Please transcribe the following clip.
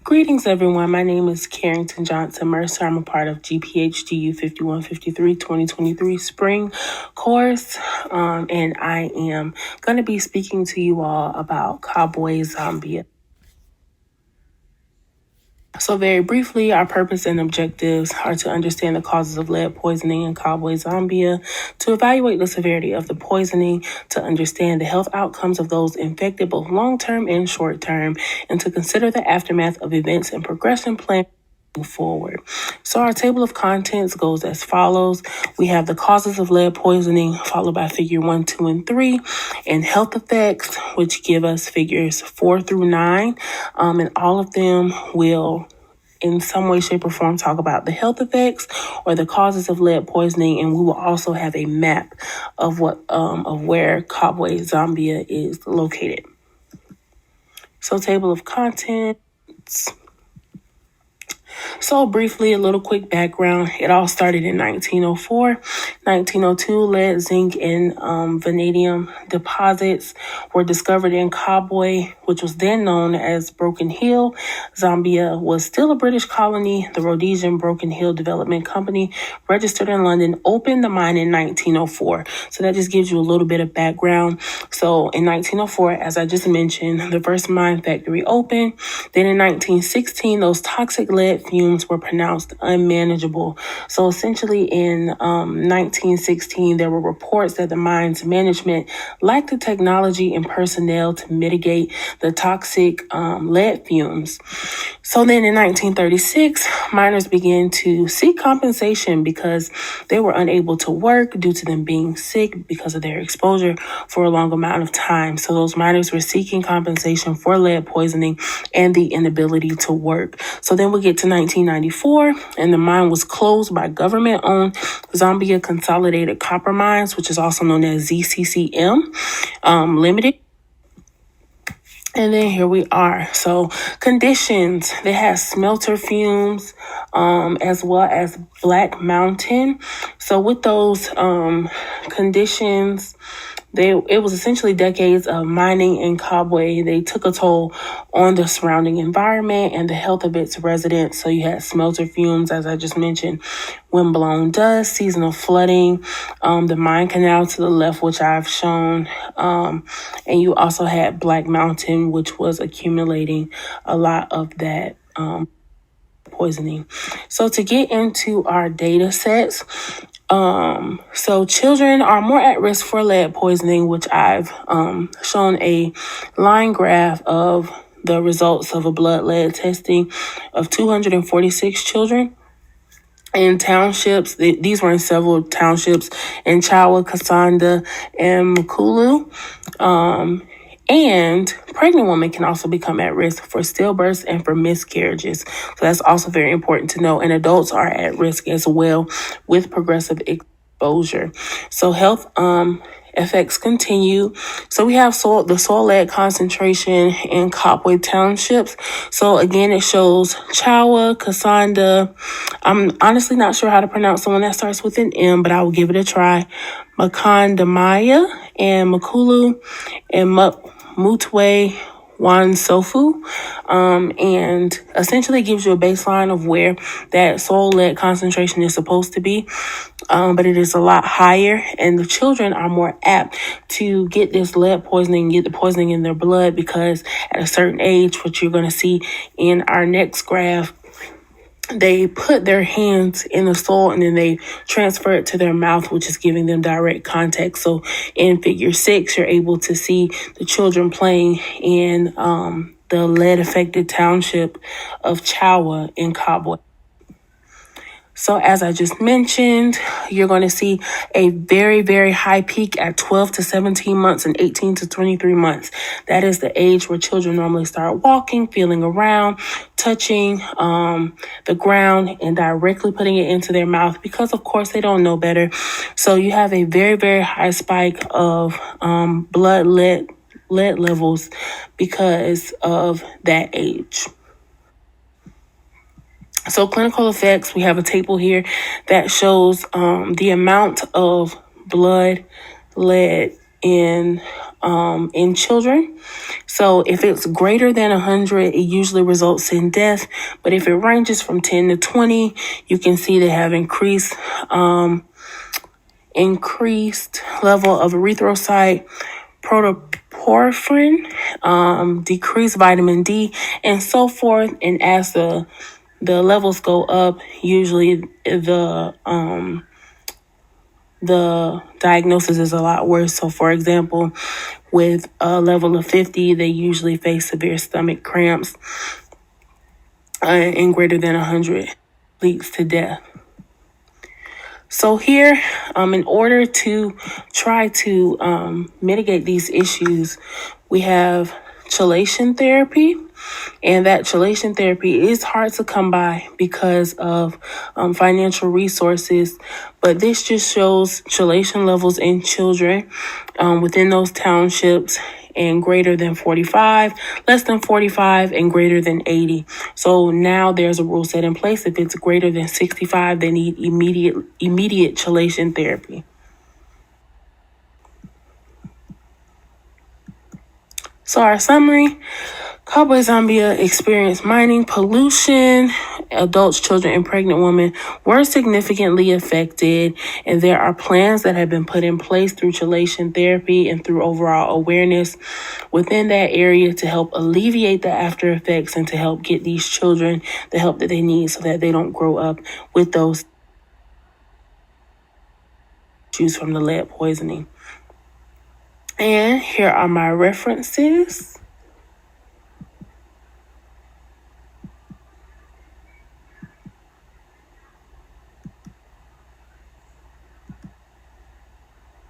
Greetings, everyone. My name is Carrington Johnson-Mercer. I'm a part of GPH-GU 5153 2023 spring course, and I am going to be speaking to you all about Kabwe, Zambia. So very briefly, our purpose and objectives are to understand the causes of lead poisoning in Kabwe, Zambia, to evaluate the severity of the poisoning, to understand the health outcomes of those infected, both long-term and short-term, and to consider the aftermath of events and progression plan forward. So our table of contents goes as follows. We have the causes of lead poisoning, followed by figure 1, 2, and 3, and health effects, which give us figures 4 through 9. And all of them will in some way, shape, or form talk about the health effects or the causes of lead poisoning, and we will also have a map of where Kabwe, Zambia is located. So table of contents. So briefly, a little quick background. It all started in 1904. 1902, lead, zinc, and vanadium deposits were discovered in Kabwe, which was then known as Broken Hill. Zambia was still a British colony. The Rhodesian Broken Hill Development Company, registered in London, opened the mine in 1904. So that just gives you a little bit of background. So in 1904, as I just mentioned, the first mine factory opened. Then in 1916, those toxic lead fumes were pronounced unmanageable. So essentially in 1916, there were reports that the mine's management lacked the technology and personnel to mitigate the toxic lead fumes. So then in 1936, miners began to seek compensation because they were unable to work due to them being sick because of their exposure for a long amount of time. So those miners were seeking compensation for lead poisoning and the inability to work. So then we get to 1994, and the mine was closed by government-owned Zambia Consolidated Copper Mines, which is also known as ZCCM Limited. And then here we are. So conditions, they had smelter fumes, as well as Black Mountain. So with those conditions, it was essentially decades of mining in Kabwe. They took a toll on the surrounding environment and the health of its residents. So you had smelter fumes, as I just mentioned, windblown dust, seasonal flooding, the mine canal to the left, which I've shown, and you also had Black Mountain, which was accumulating a lot of that poisoning. So to get into our data sets, so children are more at risk for lead poisoning, which I've shown a line graph of the results of a blood lead testing of 246 children in townships. These were in several townships in Chawa, Kasanda, and Makulu. And pregnant women can also become at risk for stillbirths and for miscarriages. So that's also very important to know. And adults are at risk as well with progressive exposure. So health effects continue. So we have the soil lead concentration in Kabwe townships. So again, it shows Chawa, Kasanda. I'm honestly not sure how to pronounce the one that starts with an M, but I will give it a try. Makandamaya and Makulu and Mutwe Wansofu, and essentially gives you a baseline of where that soil lead concentration is supposed to be, but it is a lot higher, and the children are more apt to get this lead poisoning, get the poisoning in their blood, because at a certain age, which you're going to see in our next graph, they put their hands in the soil and then they transfer it to their mouth, which is giving them direct contact. So in figure 6, you're able to see the children playing in the lead-affected township of Chawa in Kabwe. So as I just mentioned, you're going to see a very, very high peak at 12 to 17 months and 18 to 23 months. That is the age where children normally start walking, feeling around, touching the ground, and directly putting it into their mouth because, of course, they don't know better. So you have a very, very high spike of blood lead levels because of that age. So clinical effects, we have a table here that shows the amount of blood lead in children. So if it's greater than 100, it usually results in death. But if it ranges from 10 to 20, you can see they have increased level of erythrocyte, protoporphyrin, decreased vitamin D, and so forth. And as the levels go up, usually the diagnosis is a lot worse. So, for example, with a level of 50, they usually face severe stomach cramps, and greater than 100 leads to death. So here, in order to try to mitigate these issues, we have chelation therapy. And that chelation therapy is hard to come by because of financial resources. But this just shows chelation levels in children within those townships, and greater than 45, less than 45, and greater than 80. So now there's a rule set in place. If it's greater than 65, they need immediate chelation therapy. So our summary: Kabwe, Zambia experienced mining pollution. Adults, children, and pregnant women were significantly affected, and there are plans that have been put in place through chelation therapy and through overall awareness within that area to help alleviate the after effects and to help get these children the help that they need so that they don't grow up with those issues from the lead poisoning. And here are my references.